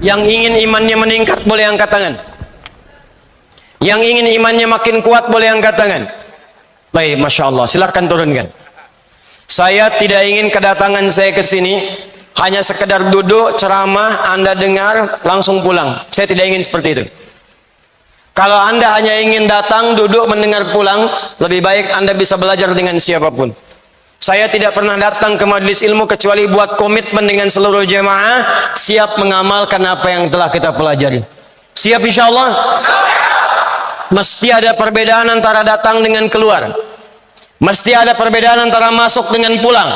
Yang ingin imannya meningkat boleh angkat tangan. Yang ingin imannya makin kuat boleh angkat tangan. Baik, Masya Allah, silahkan turunkan. Saya tidak ingin kedatangan saya ke sini hanya sekedar duduk, ceramah, Anda dengar, langsung pulang. Saya tidak ingin seperti itu. Kalau Anda hanya ingin datang, duduk, mendengar, pulang, lebih baik Anda bisa belajar dengan siapapun. Saya tidak pernah datang ke majelis ilmu kecuali buat komitmen dengan seluruh jemaah, siap mengamalkan apa yang telah kita pelajari. Siap insya Allah? Mesti ada perbedaan antara datang dengan keluar. Mesti ada perbedaan antara masuk dengan pulang.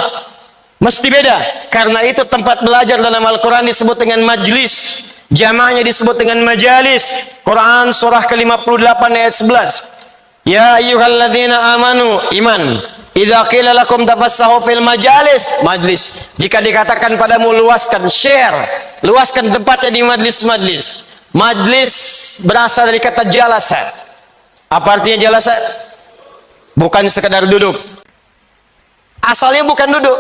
Mesti beda. Karena itu tempat belajar dalam Al-Quran disebut dengan majlis. Jamaahnya disebut dengan majalis. Quran surah ke-58 ayat 11. Ya ayyuhalladzina amanu, iman. Idza qila lakum tafassahu fil majalis, majlis. Jika dikatakan padamu luaskan, share, luaskan tempatnya di majlis-majlis. Majlis berasal dari kata jalasa. Apa artinya jalasa? Bukan sekedar duduk. Asalnya bukan duduk.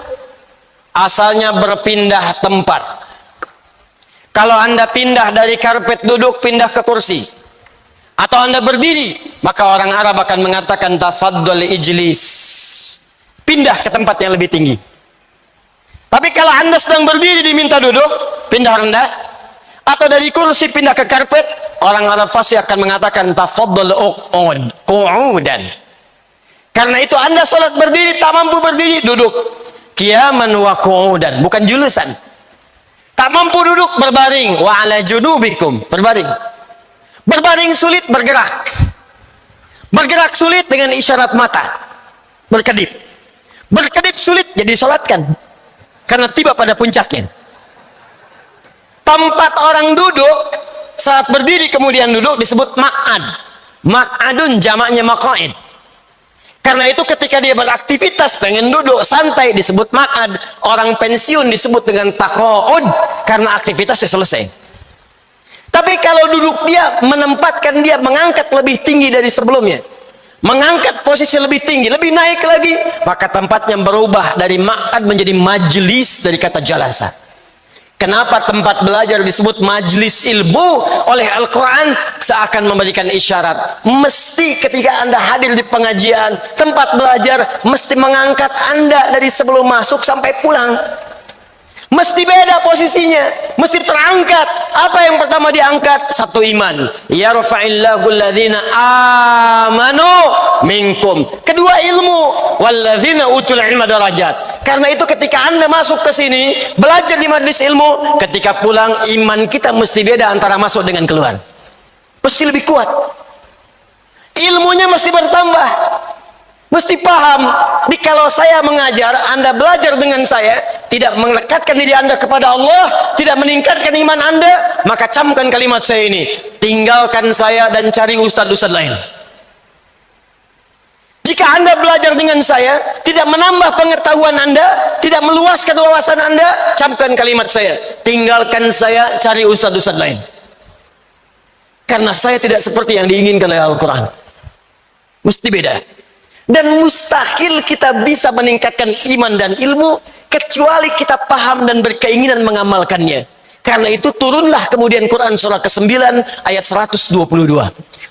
Asalnya berpindah tempat. Kalau Anda pindah dari karpet duduk pindah ke kursi, atau Anda berdiri, maka orang Arab akan mengatakan tafaddal ijlis, pindah ke tempat yang lebih tinggi. Tapi kalau Anda sedang berdiri diminta duduk, pindah rendah, atau dari kursi pindah ke karpet, orang Arab fasih akan mengatakan tafaddal qu'udan. Karena itu Anda sholat berdiri, tak mampu berdiri, duduk. Qiyaman wa qu'udan, bukan julusan. Tak mampu duduk, berbaring. Wa ala junubikum, berbaring. Berbaring sulit, bergerak. Bergerak sulit dengan isyarat mata. Berkedip. Berkedip sulit, jadi sholatkan. Karena tiba pada puncaknya. Tempat orang duduk, saat berdiri kemudian duduk, disebut maq'ad. Maq'adun jamaknya maq'id. Karena itu ketika dia beraktivitas, pengen duduk, santai, disebut maq'ad. Orang pensiun disebut dengan taqa'ud. Karena aktivitasnya selesai. Tapi kalau duduk dia, menempatkan dia, mengangkat lebih tinggi dari sebelumnya. Mengangkat posisi lebih tinggi, lebih naik lagi. Maka tempatnya berubah dari maq'ad menjadi majlis dari kata jalasa. Kenapa tempat belajar disebut majlis ilmu oleh Al-Quran? Seakan memberikan isyarat. Mesti ketika Anda hadir di pengajian, tempat belajar, mesti mengangkat Anda dari sebelum masuk sampai pulang. Mesti beda posisinya, mesti terangkat. Apa yang pertama diangkat? Satu, iman. Yarfa'illahu alladhina amanu minkum. Kedua, ilmu. Walladzina utul ilma darajat. Karena itu ketika Anda masuk ke sini, belajar di majelis ilmu, ketika pulang iman kita mesti beda antara masuk dengan keluar. Mesti lebih kuat. Ilmunya mesti bertambah. Mesti paham. Jadi kalau saya mengajar, Anda belajar dengan saya, tidak mendekatkan diri Anda kepada Allah, tidak meningkatkan iman Anda, maka camkan kalimat saya ini, tinggalkan saya dan cari ustadz-ustadz lain. Jika Anda belajar dengan saya, tidak menambah pengetahuan Anda, tidak meluaskan wawasan Anda, camkan kalimat saya, tinggalkan saya, cari ustadz-ustadz lain. Karena saya tidak seperti yang diinginkan oleh Al-Quran. Mesti beda. Dan mustahil kita bisa meningkatkan iman dan ilmu kecuali kita paham dan berkeinginan mengamalkannya. Karena itu turunlah kemudian Quran surah ke-9 ayat 122.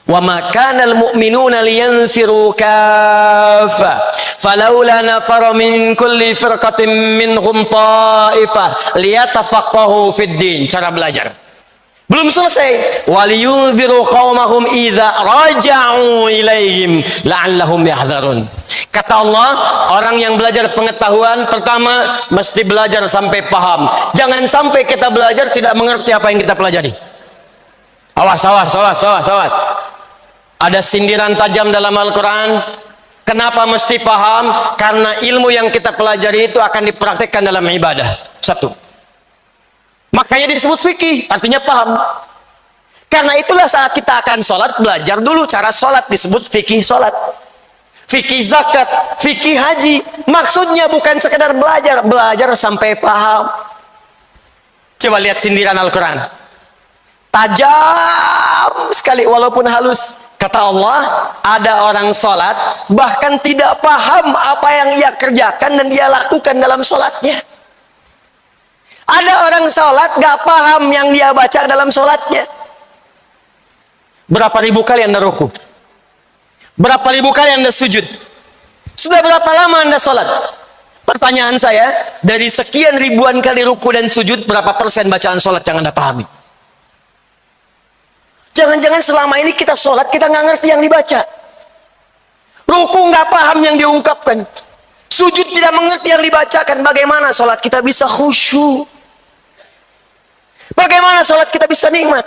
Wa ma kana al-mu'minuna liyanfiru kaffa falawla nafara min kulli firqatin minhum ta'ifah liyatafaqahu fid din. Cara belajar belum selesai. Waliyunziru qaumahum idza raja'u ilaihim la'allahum yahdharun. Kata Allah, orang yang belajar pengetahuan pertama mesti belajar sampai paham. Jangan sampai kita belajar tidak mengerti apa yang kita pelajari. Awas, awas, awas, awas, awas. Ada sindiran tajam dalam Al-Quran. Kenapa mesti paham? Karena ilmu yang kita pelajari itu akan dipraktikkan dalam ibadah. Satu. Makanya disebut fikih, artinya paham. Karena itulah saat kita akan sholat, belajar dulu cara sholat, disebut fikih sholat. Fikih zakat, fikih haji. Maksudnya bukan sekedar belajar, belajar sampai paham. Coba lihat sindiran Al-Quran. Tajam sekali walaupun halus. Kata Allah, ada orang sholat, bahkan tidak paham apa yang ia kerjakan dan ia lakukan dalam sholatnya. Ada orang sholat gak paham yang dia baca dalam sholatnya. Berapa ribu kali Anda ruku? Berapa ribu kali Anda sujud? Sudah berapa lama Anda sholat? Pertanyaan saya, dari sekian ribuan kali ruku dan sujud, berapa persen bacaan sholat yang Anda pahami? Jangan-jangan selama ini kita sholat, kita nggak ngerti yang dibaca. Ruku nggak paham yang diungkapkan. Sujud tidak mengerti yang dibacakan. Bagaimana sholat kita bisa khusyuk? Bagaimana sholat kita bisa nikmat?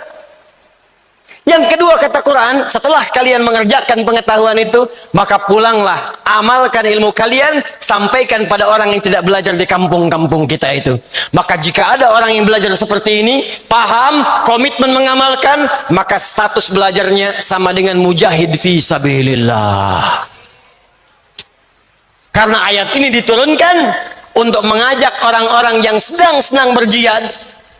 Yang kedua kata Quran, setelah kalian mengerjakan pengetahuan itu, maka pulanglah, amalkan ilmu kalian, sampaikan pada orang yang tidak belajar di kampung-kampung kita itu. Maka jika ada orang yang belajar seperti ini, paham, komitmen mengamalkan, maka status belajarnya sama dengan mujahid fi sabilillah. Karena ayat ini diturunkan untuk mengajak orang-orang yang sedang senang berjihad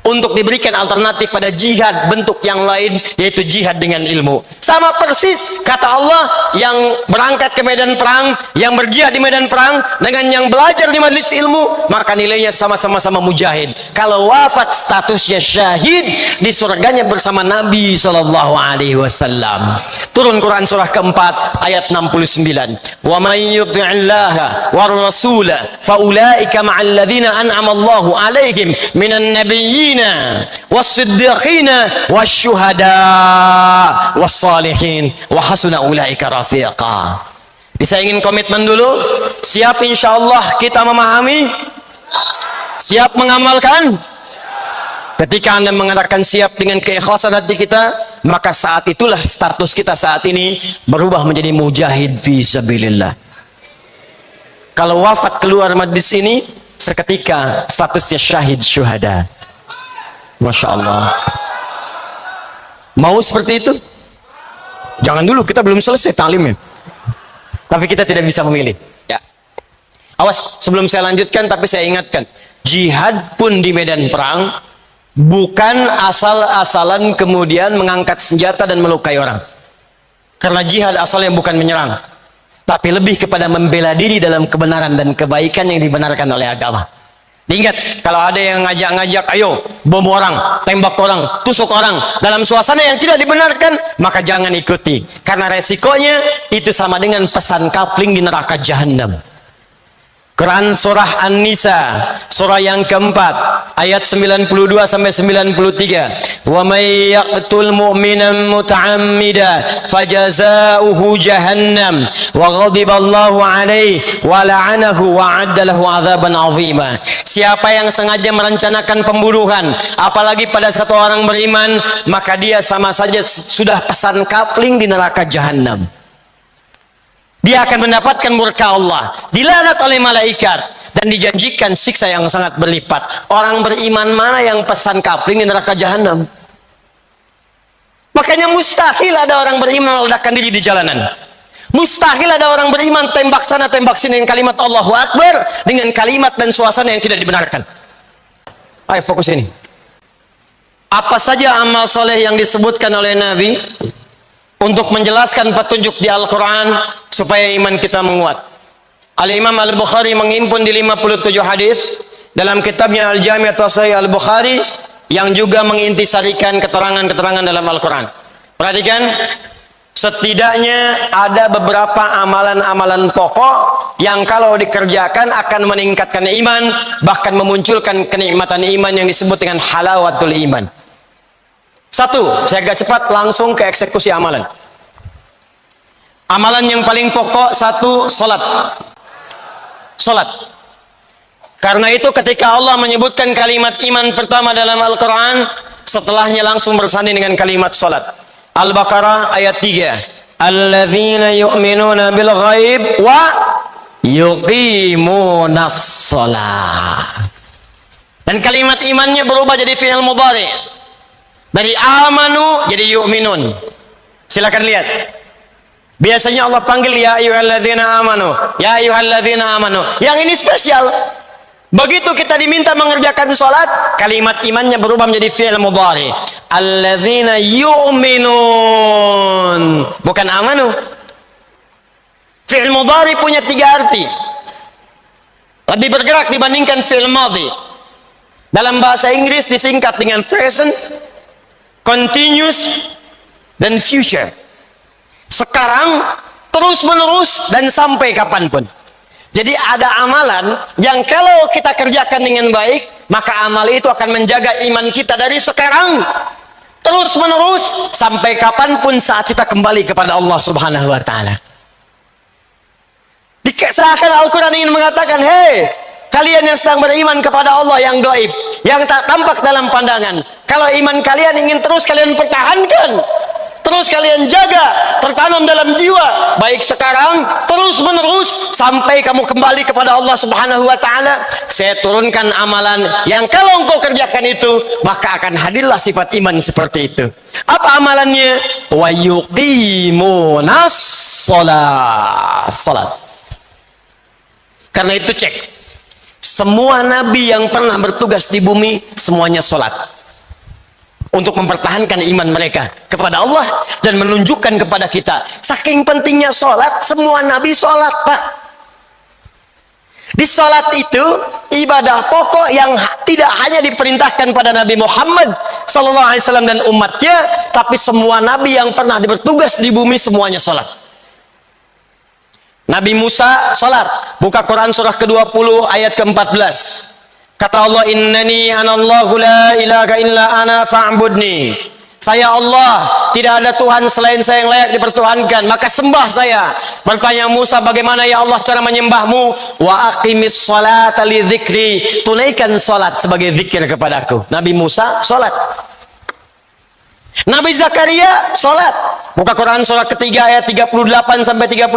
untuk diberikan alternatif pada jihad bentuk yang lain, yaitu jihad dengan ilmu. Sama persis kata Allah, yang berangkat ke medan perang, yang berjihad di medan perang, dengan yang belajar di majelis ilmu, maka nilainya sama-sama mujahid. Kalau wafat statusnya syahid, di surganya bersama Nabi SAW. Turun Quran surah keempat ayat 69. Wa may yuti'illaha war rasula fa ulaika ma'al ladzina an'ama Allahu 'alaihim minan nabiyyin was-siddiqina wasyuhada was-salihin wa hasuna ulaika rafiqa. Bisa ingin komitmen dulu? Siap insyaallah kita memahami? Siap mengamalkan? Ketika Anda mengatakan siap dengan keikhlasan hati kita, maka saat itulah status kita saat ini berubah menjadi mujahid fi sabilillah. Kalau wafat keluar majlis ini, seketika statusnya syahid syuhada. Masya Allah. Mau seperti itu? Jangan dulu, kita belum selesai talimnya. Tapi kita tidak bisa memilih. Ya. Awas, sebelum saya lanjutkan, tapi saya ingatkan, jihad pun di medan perang bukan asal-asalan kemudian mengangkat senjata dan melukai orang. Karena jihad asalnya bukan menyerang, tapi lebih kepada membela diri dalam kebenaran dan kebaikan yang dibenarkan oleh agama. Diingat, kalau ada yang ngajak-ngajak, ayo bom orang, tembak orang, tusuk orang dalam suasana yang tidak dibenarkan, maka jangan ikuti. Karena resikonya itu sama dengan pesan kapling di neraka jahanam. Quran surah An-Nisa surah yang keempat ayat 92 sampai 93. Wa may yaqtul mu'minan muta'ammida fajazauhu jahannam wa ghadiballahu alaihi wa la'anahu wa 'adda lahu 'adzaban 'azima. Siapa yang sengaja merencanakan pembunuhan apalagi pada satu orang beriman, maka dia sama saja sudah pesan kapling di neraka jahanam. Dia akan mendapatkan murka Allah, dilaknat oleh malaikat, dan dijanjikan siksa yang sangat berlipat. Orang beriman mana yang pesan kapling di neraka jahanam? Makanya mustahil ada orang beriman meledakkan diri di jalanan. Mustahil ada orang beriman tembak sana tembak sini dengan kalimat Allahu Akbar, dengan kalimat dan suasana yang tidak dibenarkan. Ayo fokus ini. Apa saja amal soleh yang disebutkan oleh Nabi untuk menjelaskan petunjuk di Al-Quran supaya iman kita menguat. Al-Imam Al-Bukhari menghimpun di 57 hadis dalam kitabnya Al-Jami' At-Sahih Al-Bukhari, yang juga mengintisarikan keterangan-keterangan dalam Al-Quran. Perhatikan, setidaknya ada beberapa amalan-amalan pokok yang kalau dikerjakan akan meningkatkan iman, bahkan memunculkan kenikmatan iman yang disebut dengan halawatul iman. Satu, saya agak cepat langsung ke eksekusi amalan. Amalan yang paling pokok satu, salat. Salat. Karena itu ketika Allah menyebutkan kalimat iman pertama dalam Al-Quran, setelahnya langsung bersanding dengan kalimat salat. Al-Baqarah ayat 3. Alladzina yu'minuna bil ghaib wa yuqimunas shalah. Dan kalimat imannya berubah jadi fi'il mudhari'. Dari amanu jadi yu'minun. Silakan lihat. Biasanya Allah panggil ya ayyuhalladzina amanu, ya ayyuhalladzina amanu. Yang ini spesial. Begitu kita diminta mengerjakan salat, kalimat imannya berubah menjadi fi'il mudhari. Alladzina yu'minun, bukan amanu. Fi'il mudhari punya 3 arti. Lebih bergerak dibandingkan fi'il madhi. Dalam bahasa Inggris disingkat dengan present, continuous, dan future. Sekarang, terus menerus, dan sampai kapanpun. Jadi ada amalan yang kalau kita kerjakan dengan baik, maka amal itu akan menjaga iman kita dari sekarang terus menerus sampai kapanpun saat kita kembali kepada Allah Subhanahu wa Ta'ala. Seakan Al-Quran ingin mengatakan, hei, kalian yang sedang beriman kepada Allah yang gaib, yang tak tampak dalam pandangan, kalau iman kalian ingin terus kalian pertahankan, terus kalian jaga, tertanam dalam jiwa, baik sekarang, terus menerus, sampai kamu kembali kepada Allah Subhanahu wa Ta'ala, saya turunkan amalan yang kalau engkau kerjakan itu, maka akan hadirlah sifat iman seperti itu. Apa amalannya? Wa yuqimunas salat. Karena itu cek, semua nabi yang pernah bertugas di bumi, semuanya salat. Untuk mempertahankan iman mereka kepada Allah dan menunjukkan kepada kita saking pentingnya sholat, semua nabi sholat, Pak. Di sholat itu ibadah pokok yang tidak hanya diperintahkan pada Nabi Muhammad SAW dan umatnya, tapi semua nabi yang pernah bertugas di bumi semuanya sholat. Nabi Musa sholat, buka Quran surah ke-20 ayat ke-14. Kata Allah, innani anallahu la ilaha illa ana fa'budni. Saya Allah, tidak ada Tuhan selain saya yang layak dipertuhankan, maka sembah saya. Bertanya Musa, bagaimana ya Allah cara menyembahmu? Wa aqimis sholata li dzikri. Tunaikan salat sebagai zikir kepadaku. Nabi Musa salat. Nabi Zakaria salat. Buka Quran surah ketiga ayat 38 sampai 39.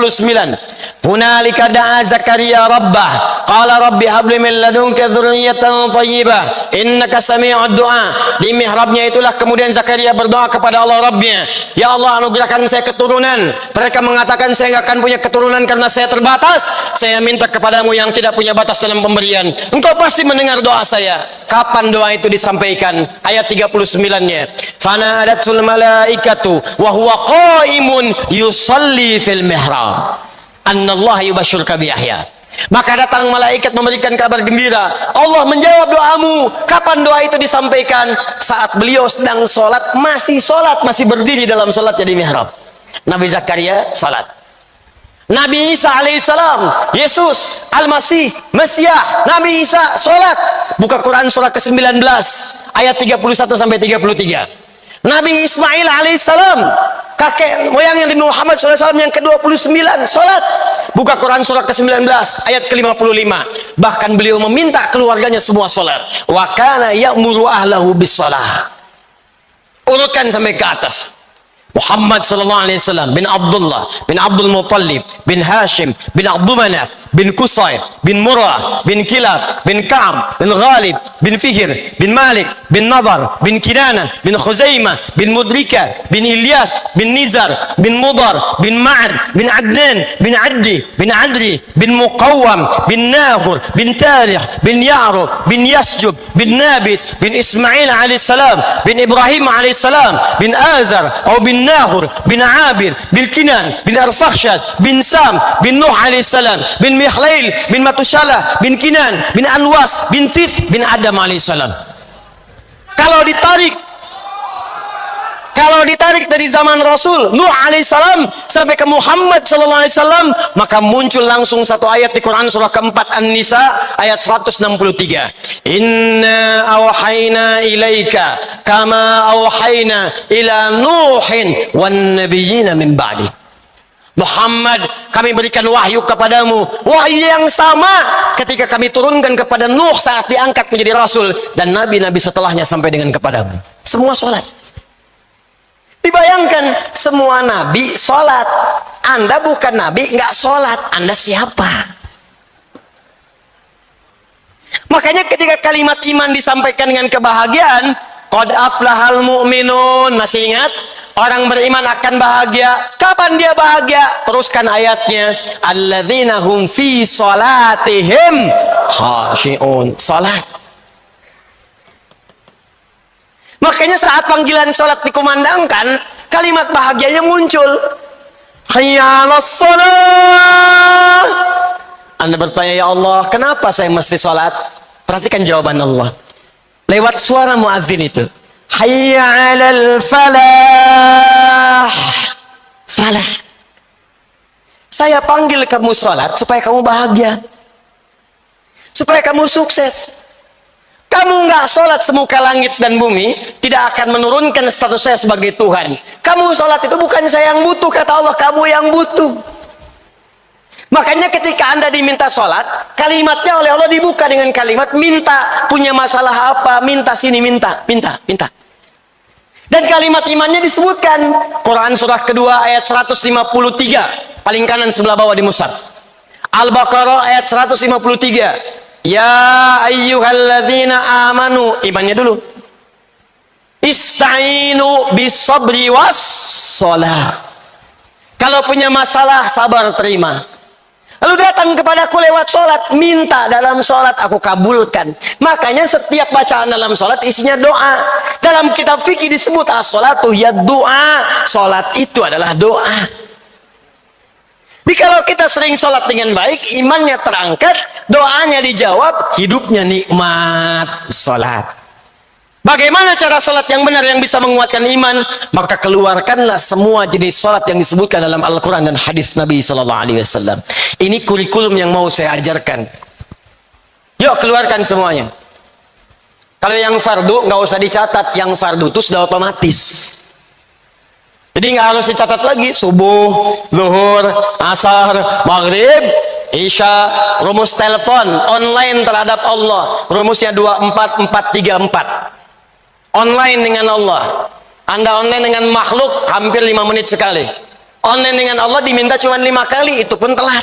Hunalika da'a Zakaria rabbah qala rabbi habli min ladunka dzurriyyatan thayyibah innaka sami'ud du'a. Di mihrabnya itulah kemudian Zakaria berdoa kepada Allah Rabbnya, ya Allah anugerahkan saya keturunan. Mereka mengatakan saya enggak akan punya keturunan karena saya terbatas. Saya minta kepadamu yang tidak punya batas dalam pemberian. Engkau pasti mendengar doa saya. Kapan doa itu disampaikan? Ayat 39-nya. Fanadatul malaikatu wa huwa qaimun yusalli fil mihrab. Annallaha yubashshiruka bi Yahya. Maka datang malaikat memberikan kabar gembira. Allah menjawab doamu. Kapan doa itu disampaikan? Saat beliau sedang sholat, masih berdiri dalam sholatnya di mihrab. Nabi Zakaria sholat. Nabi Isa alaihissalam, Yesus Al-Masih, Mesiah, Nabi Isa sholat. Buka Quran surah ke-19 ayat 31 sampai 33. Nabi Ismail alaihissalam, kakek moyangnya Nabi Muhammad SAW yang ke-29 sholat. Buka Quran surah ke-19 ayat ke-55. Bahkan beliau meminta keluarganya semua sholat. Wa kana ya'muru ahlahu bis sholah. Urutkan sampai ke atas. Muhammad sallallahu alaihi wasallam bin Abdullah bin Abdul Muttalib bin Hashim bin Abdul Manaf bin Qusay bin Murrah bin Kilab bin Ka'ab bin Ghalib bin Fihr bin Malik bin Nadar bin Kinana bin Khuzaimah bin Mudrika bin Ilyas bin Nizar bin Mudar bin Ma'ar bin Adnan bin Addi bin Adri bin Muqawwam bin Nahur bin Tarikh bin Ya'rub bin Yasjub bin Nabit bin Ismail alaihissalam bin Ibrahim alaihissalam bin Azar atau bin Nahur bin Abir bin Kinan bin Arfakhshad bin Sam bin Nuh alaihissalam bin Mikhlail bin Matushalah bin Kinan bin Anwas bin This bin Adam alaihissalam. Kalau ditarik dari zaman Rasul Nuh alaihissalam sampai ke Muhammad sallallahu alaihi wasallam, maka muncul langsung satu ayat di Quran surah keempat An-Nisa ayat 163. Inna awhayna ilaika kama awhayna ila Nuhin wan nabiyina min ba'di. Muhammad, kami berikan wahyu kepadamu, wahyu yang sama ketika kami turunkan kepada Nuh saat diangkat menjadi Rasul dan nabi-nabi setelahnya sampai dengan kepadamu. Semua sholat. Dibayangkan semua nabi sholat. Anda bukan nabi, nggak sholat. Anda siapa? Makanya ketika kalimat iman disampaikan dengan kebahagiaan, qad aflahal mu'minun, masih ingat? Orang beriman akan bahagia. Kapan dia bahagia? Teruskan ayatnya. Alladzina hum fi sholatihim khashi'un. Sholat. Makanya saat panggilan sholat dikumandangkan, kalimat bahagianya muncul. Hayya 'alas shalah. Anda bertanya, ya Allah, kenapa saya mesti sholat? Perhatikan jawaban Allah. lewat suara muadzin itu. Hayya 'alal falah. Falah. Saya panggil kamu salat supaya kamu bahagia. Supaya kamu sukses. Kamu nggak sholat semuka langit dan bumi, tidak akan menurunkan status saya sebagai Tuhan. Kamu sholat itu bukan saya yang butuh, kata Allah, kamu yang butuh. Makanya ketika Anda diminta sholat, kalimatnya oleh Allah dibuka dengan kalimat minta, punya masalah apa, minta sini, minta. Dan kalimat imannya disebutkan. Quran surah kedua ayat 153, paling kanan sebelah bawah di mushaf. Al-Baqarah ayat 153. Ya ayyuhalladzina amanu, imannya dulu. Ista'inu bisabri was-shalah. Kalau punya masalah, sabar terima. Lalu datang kepadaku lewat sholat, minta dalam sholat, aku kabulkan. Makanya setiap bacaan dalam sholat isinya doa. Dalam kitab fikih disebut as-sholatu ya doa. Sholat itu adalah doa. Jadi kalau kita sering sholat dengan baik, imannya terangkat, doanya dijawab, hidupnya nikmat sholat. Bagaimana cara sholat yang benar yang bisa menguatkan iman? Maka keluarkanlah semua jenis sholat yang disebutkan dalam Al-Quran dan hadis Nabi SAW. Ini kurikulum yang mau saya ajarkan. Yuk keluarkan semuanya. Kalau yang fardu nggak usah dicatat, yang fardu itu sudah otomatis. Jadi nggak harus dicatat lagi. Subuh, zuhur, asar, maghrib, isya, rumus telepon online terhadap Allah. Rumusnya 24434. Online dengan Allah. Anda online dengan makhluk hampir 5 menit sekali. Online dengan Allah diminta cuma 5 kali, itu pun telat.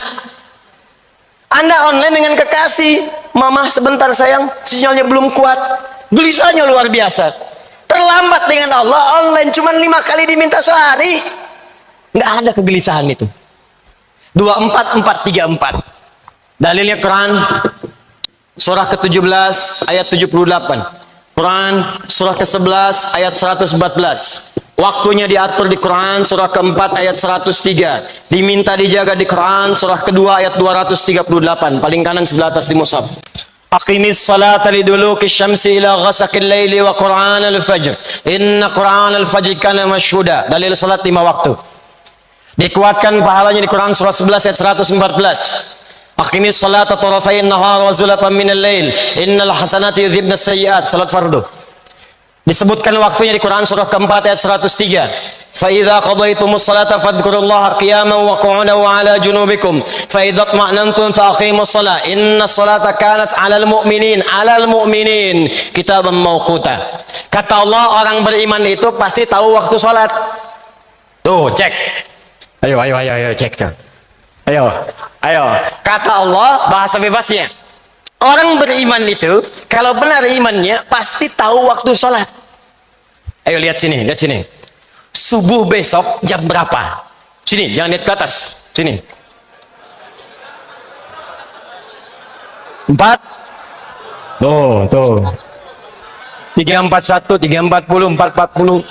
Anda online dengan kekasih, mama sebentar sayang, sinyalnya belum kuat. Gelisahnya luar biasa. Terlambat dengan Allah, online cuma 5 kali diminta sehari. Nggak ada kegelisahan itu. 24434. Dalilnya Quran surah ke-17 ayat 78. Quran surah ke-11 ayat 114. Waktunya diatur di Quran surah ke-4 ayat 103. Diminta dijaga di Quran surah kedua ayat 238. Paling kanan sebelah atas di mushaf. Aqimis salata liduluki syamsi ila ghasaqil laili wa Qur'an al-fajr. Inna Qur'an al-fajr kana mashhuda. Dalil salat 5 waktu. Dikuatkan pahalanya di Quran surah 11 ayat 114. Aqimis salata tarafayn nahar wa zulafan minal lail. Innal hasanati yudhibna sayyi'at. Salat fardu. Disebutkan waktunya di Quran surah keempat ayat 103. فَإِذَا قَضَيْتُمُ الصَّلَاةَ فَاذْكُرُوا اللَّهَ قِيَامًا وَقُعُودًا وَعَلَى جُنُوبِكُمْ فَإِذَا اطْمَأْنَنْتُمْ فَأَقِيمُوا الصَّلَاةَ إِنَّ الصَّلَاةَ كَانَتْ عَلَى الْمُؤْمِنِينَ كِتَابًا مَوْقُوتًا. Kata Allah, orang beriman itu pasti tahu waktu salat. Tuh, cek. Ayo cek tuh. Ayo. Kata Allah, bahasa bebasnya. Orang beriman itu kalau benar imannya pasti tahu waktu salat. Ayo lihat sini. Subuh besok jam berapa? Sini, jangan lihat ke atas. Sini. 4. Tuh. 341, 340, 440,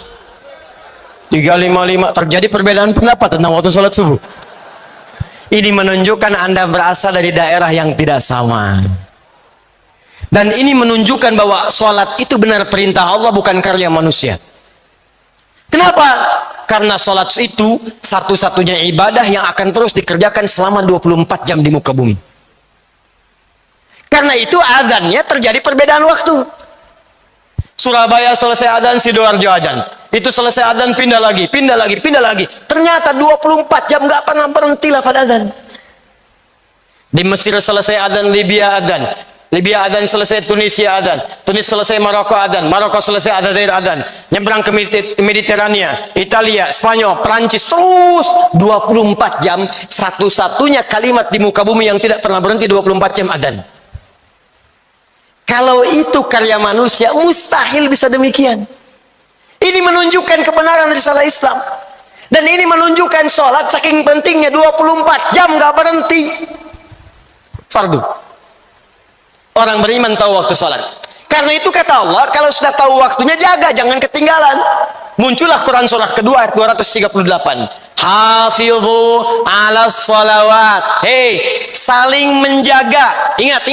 355. Terjadi perbedaan pendapat tentang waktu sholat subuh. Ini menunjukkan Anda berasal dari daerah yang tidak sama. Dan ini menunjukkan bahwa sholat itu benar perintah Allah, bukan karya manusia. Kenapa? Karena sholat itu satu-satunya ibadah yang akan terus dikerjakan selama 24 jam di muka bumi. Karena itu azannya terjadi perbedaan waktu. Surabaya selesai azan, Sidoarjo azan. Itu selesai azan, pindah lagi. Ternyata 24 jam nggak pernah berhenti lafaz azan. Di Mesir selesai azan, Libya azan. Libya adzan selesai, Tunisia adzan, Tunis selesai, Maroko adzan, Maroko selesai, Aljazair adzan, nyebrang ke Mediterania, Italia, Spanyol, Perancis, terus 24 jam. Satu-satunya kalimat di muka bumi yang tidak pernah berhenti 24 jam adzan. Kalau itu karya manusia, mustahil bisa demikian. Ini menunjukkan kebenaran risalah Islam. Dan ini menunjukkan sholat saking pentingnya 24 jam gak berhenti. Fardu. Orang beriman tahu waktu sholat. Karena itu kata Allah, kalau sudah tahu waktunya jaga, jangan ketinggalan. Muncullah Quran surah kedua ayat 238. Hafidhu ala sholawat. Hei, saling menjaga. Ingat.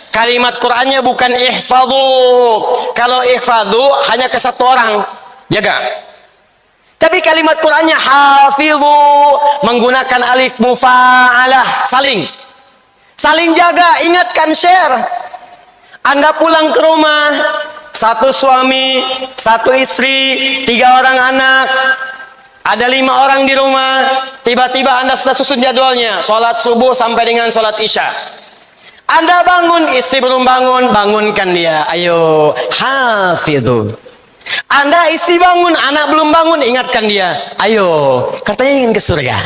Kalimat Qur'annya bukan ihfadhu. Kalau ihfadhu hanya ke satu orang, jaga. Tapi kalimat Qur'annya hafidhu, menggunakan alif mufa'alah, saling jaga, ingatkan, share. Anda pulang ke rumah, satu suami, satu istri, 3 orang anak, ada 5 orang di rumah. Tiba-tiba Anda sudah susun jadwalnya, sholat subuh sampai dengan sholat isya. Anda bangun, istri belum bangun, bangunkan dia. Ayo, hafidhu. Anda istri bangun, anak belum bangun, ingatkan dia. Ayo, katanya ingin ke surga.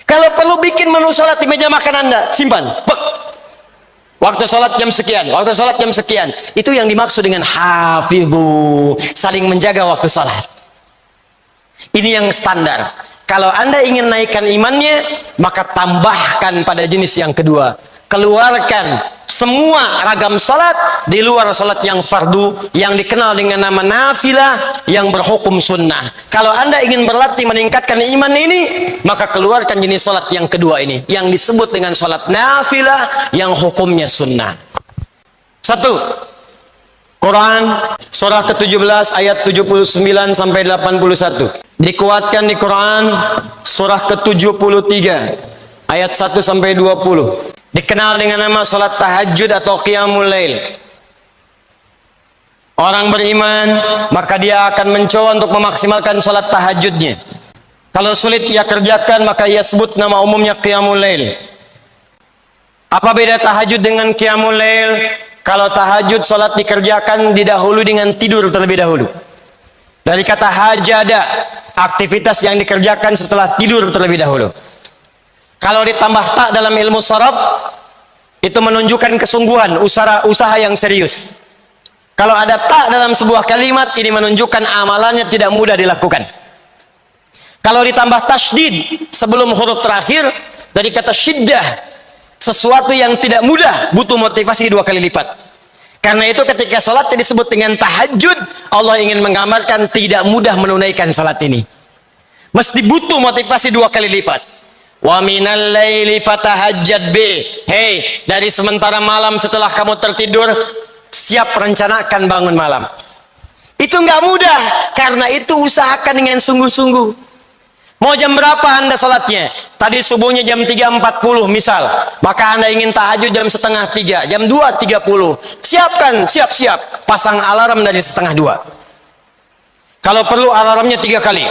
Kalau perlu bikin menu sholat di meja makan Anda, simpan. Bek. Waktu sholat jam sekian, waktu sholat jam sekian. Itu yang dimaksud dengan hafidhu, saling menjaga waktu sholat. Ini yang standar. Kalau Anda ingin naikkan imannya, maka tambahkan pada jenis yang kedua. Keluarkan semua ragam salat di luar salat yang fardu, yang dikenal dengan nama nafilah, yang berhukum sunnah. Kalau Anda ingin berlatih meningkatkan iman ini, maka keluarkan jenis salat yang kedua ini, yang disebut dengan salat nafilah, yang hukumnya sunnah. 1. Quran surah ke-17 ayat 79 sampai 81. Dikuatkan di Quran surah ke-73 ayat 1 sampai 20. Dikenal dengan nama salat tahajud atau qiyamul lail. Orang beriman, maka dia akan mencoba untuk memaksimalkan salat tahajudnya. Kalau sulit ia kerjakan, maka ia sebut nama umumnya qiyamul lail. Apa beda tahajud dengan qiyamul lail? Kalau tahajud salat dikerjakan didahului dengan tidur terlebih dahulu. Dari kata hajada, aktivitas yang dikerjakan setelah tidur terlebih dahulu. Kalau ditambah tak dalam ilmu sharaf, itu menunjukkan kesungguhan, usaha yang serius. Kalau ada tak dalam sebuah kalimat, ini menunjukkan amalannya tidak mudah dilakukan. Kalau ditambah tasydid sebelum huruf terakhir, dari kata syiddah, sesuatu yang tidak mudah, butuh motivasi 2 kali lipat. Karena itu ketika sholat disebut dengan tahajud, Allah ingin menggambarkan tidak mudah menunaikan sholat ini. Mesti butuh motivasi 2 kali lipat. Wa minal laili fatahajjad bi. Hei, dari sementara malam setelah kamu tertidur, siap rencanakan bangun malam. Itu nggak mudah, karena itu usahakan dengan sungguh-sungguh. Mau jam berapa Anda sholatnya? Tadi subuhnya jam 3.40 misal, maka Anda ingin tahajud jam 2.30, jam 2.30. Siapkan, siap-siap, pasang alarm dari 1.30. Kalau perlu alarmnya 3 kali.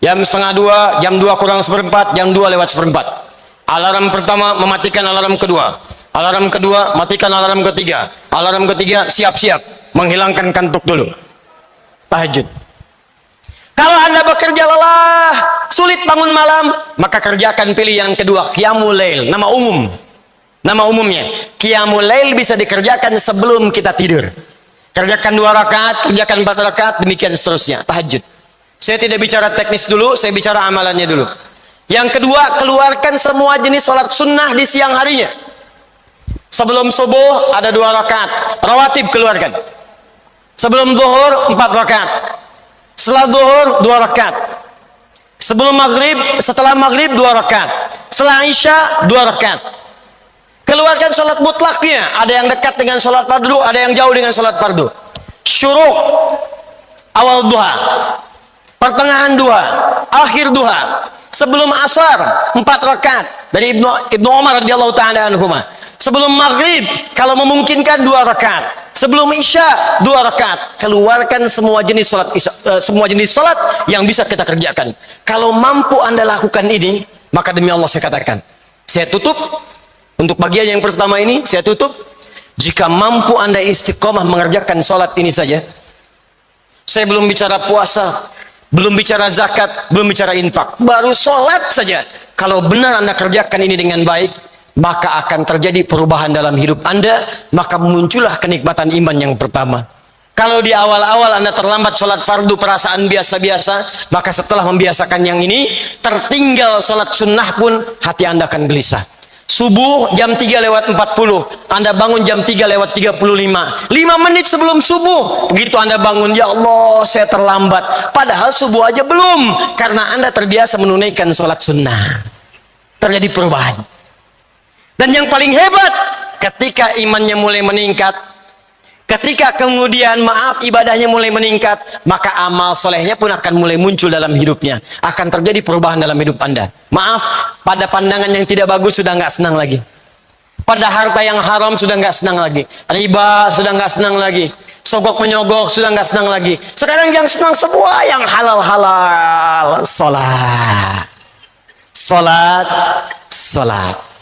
Jam 1.30, jam 2 kurang seperempat, jam 2 lewat seperempat. Alarm pertama mematikan alarm kedua. Alarm kedua matikan alarm ketiga. Alarm ketiga siap-siap menghilangkan kantuk dulu. Tahajud. Kalau Anda bekerja lelah, sulit bangun malam, maka kerjakan pilih yang kedua, qiyamul lail, nama umum. Nama umumnya. Qiyamul lail bisa dikerjakan sebelum kita tidur. Kerjakan 2 rakaat, kerjakan 4 rakaat, demikian seterusnya. Tahajud. Saya tidak bicara teknis dulu, saya bicara amalannya dulu. Yang kedua, keluarkan semua jenis sholat sunnah di siang harinya. Sebelum subuh ada 2 rakaat, rawatib keluarkan. Sebelum zuhur 4 rakaat. Setelah zuhur 2 rakaat. Sebelum maghrib, setelah maghrib 2 rakaat. Setelah isya 2 rakaat. Keluarkan sholat mutlaknya. Ada yang dekat dengan sholat fardu, ada yang jauh dengan sholat fardu. Syuruk, awal duha. Pertengahan duha, akhir duha, sebelum asar 4 rakaat dari Ibnu Umar radhiyallahu taala anhuma. Sebelum maghrib kalau memungkinkan 2 rakaat. Sebelum isya 2 rakaat. Keluarkan semua jenis salat yang bisa kita kerjakan. Kalau mampu Anda lakukan ini, maka demi Allah saya katakan, saya tutup untuk bagian yang pertama ini, saya tutup. Jika mampu Anda istiqomah mengerjakan salat ini saja, saya belum bicara puasa, belum bicara zakat, belum bicara infak, baru sholat saja. Kalau benar Anda kerjakan ini dengan baik, maka akan terjadi perubahan dalam hidup Anda, maka muncullah kenikmatan iman yang pertama. Kalau di awal-awal Anda terlambat sholat fardu, perasaan biasa-biasa, maka setelah membiasakan yang ini, tertinggal sholat sunnah pun, hati Anda akan gelisah. Subuh jam 3:40, Anda bangun jam 3:35, 5 menit sebelum subuh, begitu Anda bangun, ya Allah saya terlambat, padahal subuh aja belum, karena Anda terbiasa menunaikan sholat sunnah. Terjadi perubahan. Dan yang paling hebat, ketika imannya mulai meningkat, ketika kemudian maaf ibadahnya mulai meningkat, maka amal solehnya pun akan mulai muncul dalam hidupnya. Akan terjadi perubahan dalam hidup Anda. Maaf, pada pandangan yang tidak bagus sudah nggak senang lagi. Pada harta yang haram sudah nggak senang lagi. Riba sudah nggak senang lagi. Sogok menyogok sudah nggak senang lagi. Sekarang yang senang semua yang halal-halal. Salat. Salat. Salat.